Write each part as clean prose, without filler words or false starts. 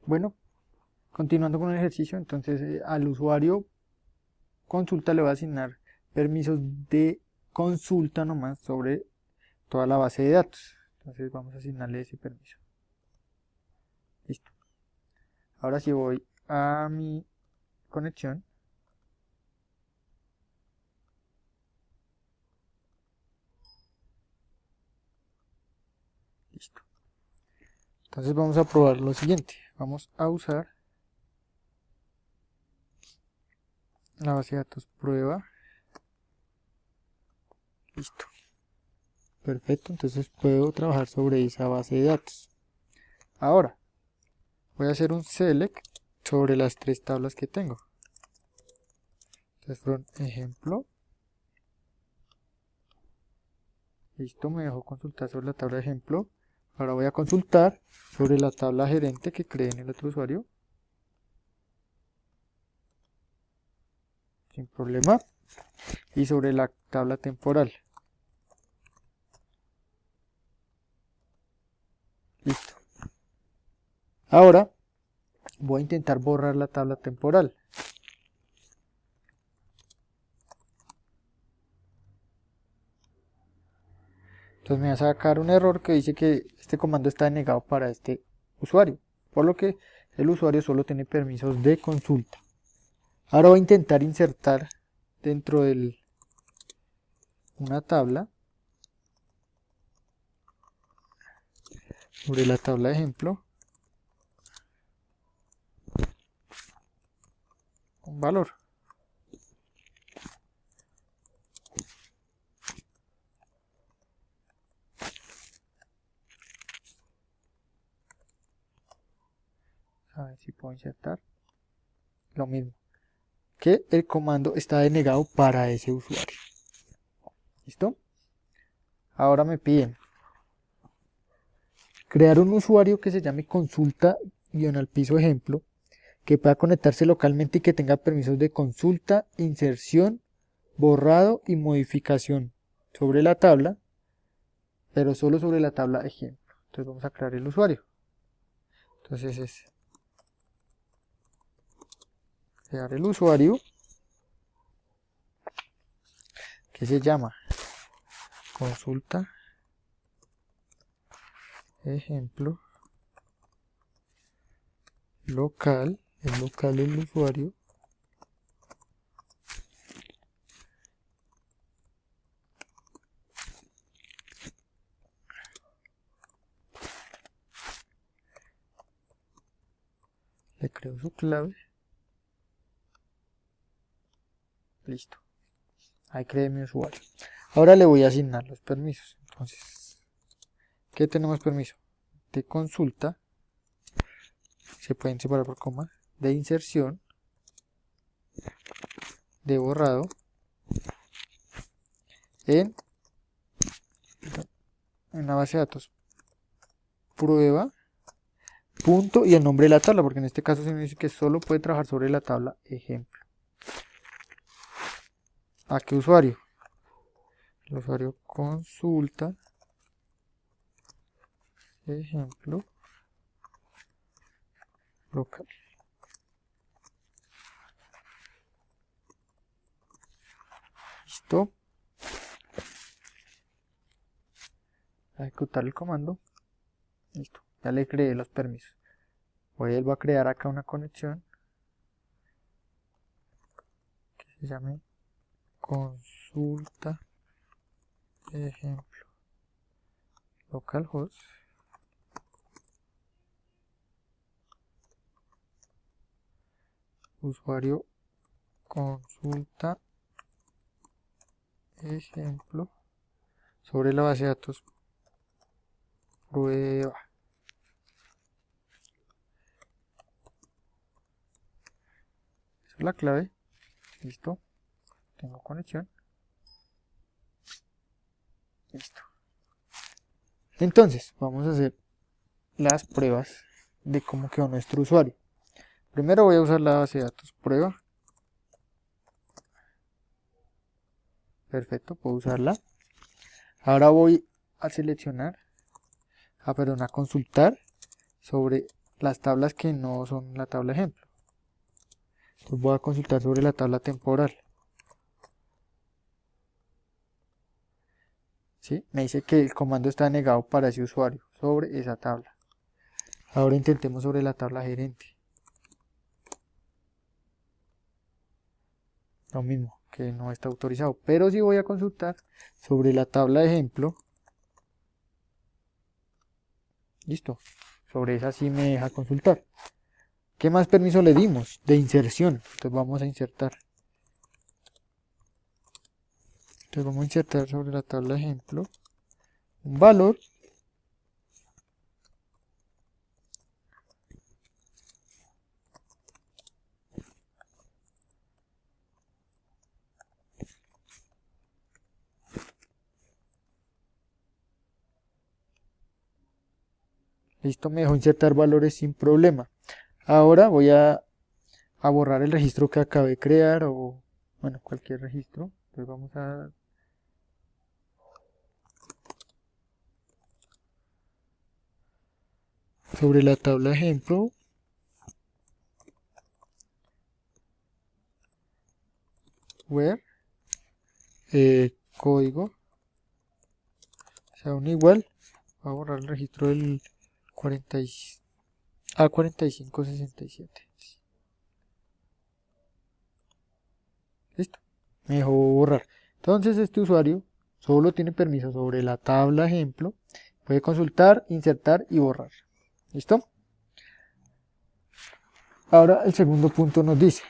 Bueno, continuando con el ejercicio, entonces al usuario consulta le va a asignar permisos de consulta nomás sobre toda la base de datos. Entonces vamos a asignarle ese permiso. Listo. Ahora si voy a mi conexión, listo. Entonces vamos a probar lo siguiente. Vamos a usar la base de datos prueba. Listo. Perfecto, entonces puedo trabajar sobre esa base de datos. Ahora, voy a hacer un select sobre las tres tablas que tengo. Entonces, from ejemplo. Listo, me dejó consultar sobre la tabla de ejemplo. Ahora voy a consultar sobre la tabla gerente que creé en el otro usuario. Sin problema. Y sobre la tabla temporal. Listo. Ahora voy a intentar borrar la tabla temporal. Entonces me va a sacar un error que dice que este comando está denegado para este usuario. Por lo que el usuario solo tiene permisos de consulta. Ahora voy a intentar insertar dentro de una tabla. Sobre la tabla de ejemplo. Un valor. A ver si puedo insertar. Lo mismo. Que el comando está denegado para ese usuario. ¿Listo? Ahora me piden crear un usuario que se llame consulta-al-piso ejemplo, que pueda conectarse localmente y que tenga permisos de consulta, inserción, borrado y modificación sobre la tabla, pero solo sobre la tabla ejemplo. Entonces vamos a crear el usuario. Entonces es crear el usuario que se llama consulta ejemplo local, el local del usuario, le creo su clave, listo, ahí creé mi usuario. Ahora le voy a asignar los permisos. Entonces, ¿qué tenemos permiso? De consulta, se pueden separar por comas, de inserción, de borrado, en la base de datos prueba, punto y el nombre de la tabla, porque en este caso se me dice que solo puede trabajar sobre la tabla ejemplo. ¿A qué usuario? El usuario consulta ejemplo local. Listo. A ejecutar el comando. Listo. Ya le creé los permisos. Voy a crear acá una conexión que se llame consulta ejemplo localhost. Usuario consulta ejemplo sobre la base de datos prueba. Esa es la clave. Listo. Tengo conexión. Listo. Entonces, vamos a hacer las pruebas de cómo quedó nuestro usuario. Primero voy a usar la base de datos prueba. Perfecto, puedo usarla. Ahora voy a seleccionar, a consultar sobre las tablas que no son la tabla ejemplo. Entonces voy a consultar sobre la tabla temporal. ¿Sí? Me dice que el comando está negado para ese usuario sobre esa tabla. Ahora intentemos sobre la tabla gerente. Lo mismo, que no está autorizado. Pero si voy a consultar sobre la tabla de ejemplo, listo, sobre esa sí me deja consultar. ¿Qué más permiso le dimos? De inserción. Entonces vamos a insertar. Entonces vamos a insertar sobre la tabla de ejemplo un valor. Listo, me dejó insertar valores sin problema. Ahora voy a borrar el registro que acabé de crear o, bueno, cualquier registro. Entonces vamos a... sobre la tabla de ejemplo, where, código, sea un igual, voy a borrar el registro del 40 A4567. Listo, me dejó borrar. Entonces este usuario solo tiene permiso sobre la tabla ejemplo, puede consultar, insertar y borrar. ¿Listo? Ahora el segundo punto nos dice,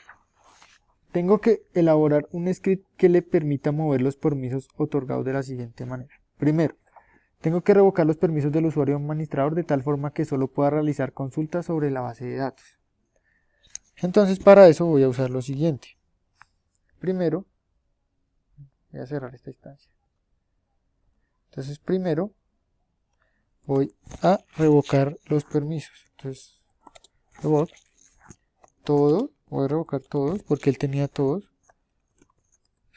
tengo que elaborar un script que le permita mover los permisos otorgados de la siguiente manera. Primero, tengo que revocar los permisos del usuario administrador de tal forma que solo pueda realizar consultas sobre la base de datos. Entonces para eso voy a usar lo siguiente. Primero, voy a cerrar esta instancia. Entonces primero voy a revocar los permisos. Entonces, revoc todo, voy a revocar todos porque él tenía todos.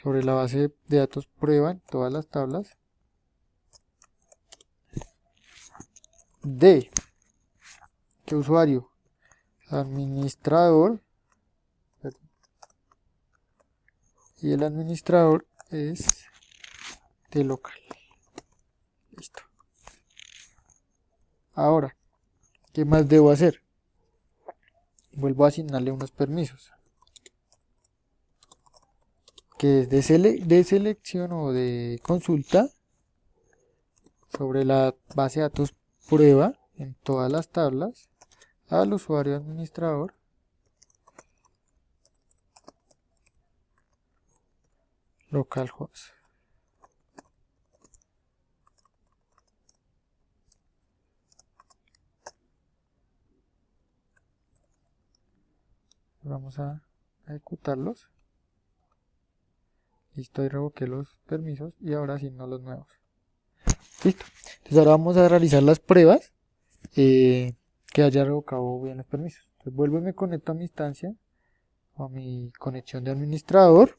Sobre la base de datos prueba en todas las tablas. De ¿qué usuario? Administrador. Y el administrador es de local. Listo. Ahora, ¿qué más debo hacer? Vuelvo a asignarle unos permisos. Que es de selección o de consulta sobre la base de datos prueba en todas las tablas al usuario administrador localhost. Vamos a ejecutarlos. Listo, y revoqué los permisos y ahora sí no los nuevos. Listo. Entonces ahora vamos a realizar las pruebas que haya revocado bien los permisos. Entonces vuelvo y me conecto a mi instancia o a mi conexión de administrador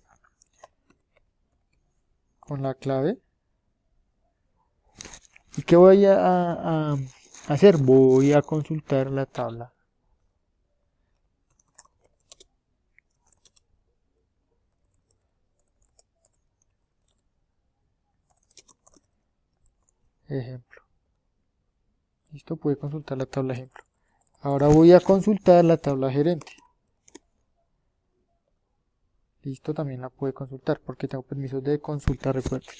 con la clave. ¿Y qué voy a hacer? Voy a consultar la tabla. Ejemplo. Listo, puede consultar la tabla ejemplo. Ahora voy a consultar la tabla gerente. Listo, también la puede consultar porque tengo permisos de consulta, recuerden.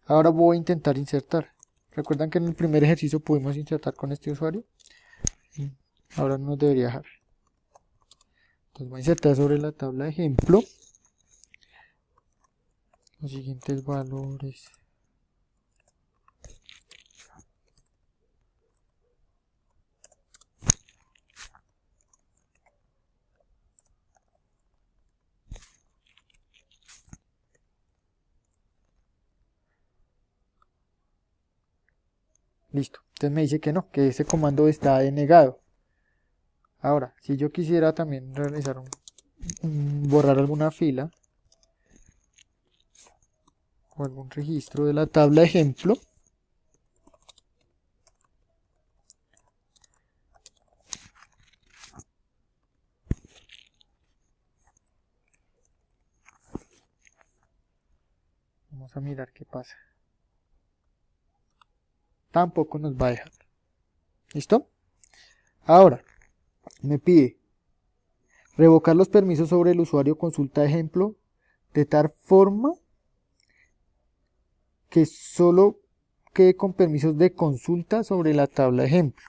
Ahora voy a intentar insertar. ¿Recuerdan que en el primer ejercicio pudimos insertar con este usuario? Ahora no nos debería dejar. Entonces voy a insertar sobre la tabla de ejemplo los siguientes valores. Listo. Entonces me dice que no, que ese comando está denegado. Ahora, si yo quisiera también realizar borrar alguna fila o algún registro de la tabla ejemplo, Vamos a mirar qué pasa. Tampoco nos va a dejar. ¿Listo? Ahora, me pide revocar los permisos sobre el usuario consulta ejemplo de tal forma que solo quede con permisos de consulta sobre la tabla ejemplo.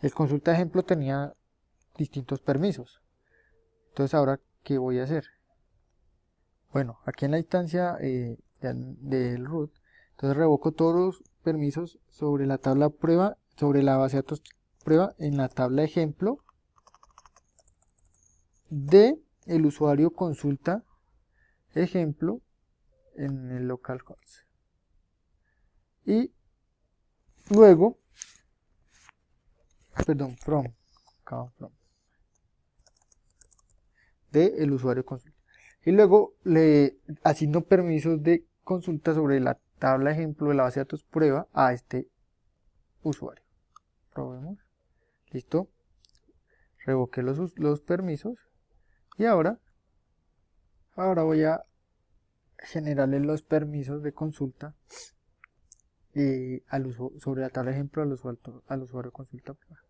El consulta ejemplo tenía distintos permisos. Entonces, ahora, ¿qué voy a hacer? Bueno, aquí en la instancia del root, entonces revoco todos los permisos sobre la tabla prueba, sobre la base de datos prueba en la tabla ejemplo de el usuario consulta ejemplo en el localhost. Y luego, from de el usuario consulta. Y luego le asigno permisos de consulta sobre la tabla ejemplo de la base de datos prueba a este usuario. Probemos. Listo. Revoqué los permisos. Y ahora voy a generarle los permisos de consulta sobre la tabla ejemplo al usuario consulta prueba.